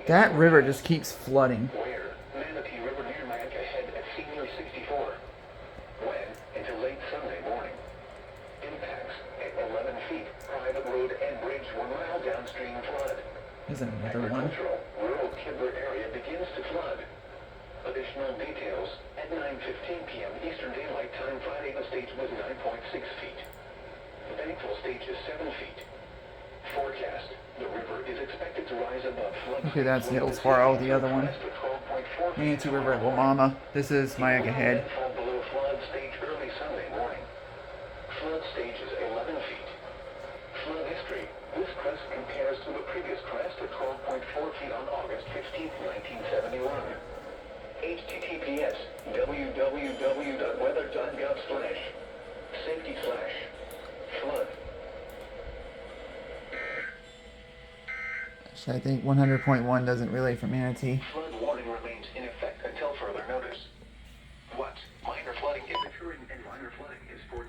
That river just keeps flooding. Where? Manatee River near Mayaca Head at senior 64. When? Until late Sunday morning. Impacts at 11 feet. Private road and bridge 1 mile downstream flood. There's another one. Agricultural, rural Kibler area begins to flood. Additional details at 9:15 p.m. Eastern Daylight Time Friday. The stage was 9.6 feet. The thankful stage is 7 feet. Forecast: the river is expected to rise above flood. Okay, that's Hillsborough, the other one. Manatee River at La Mama. This is Mayaca Head. Fall below flood stage early Sunday morning. Flood stage is 11 feet. Flood history: this crest compares to the previous crest at 12.4 feet on August 15, 1971. https www.weather.gov/safety/flood. So I think 100.1 doesn't relate for Manatee. Flood warning remains in effect.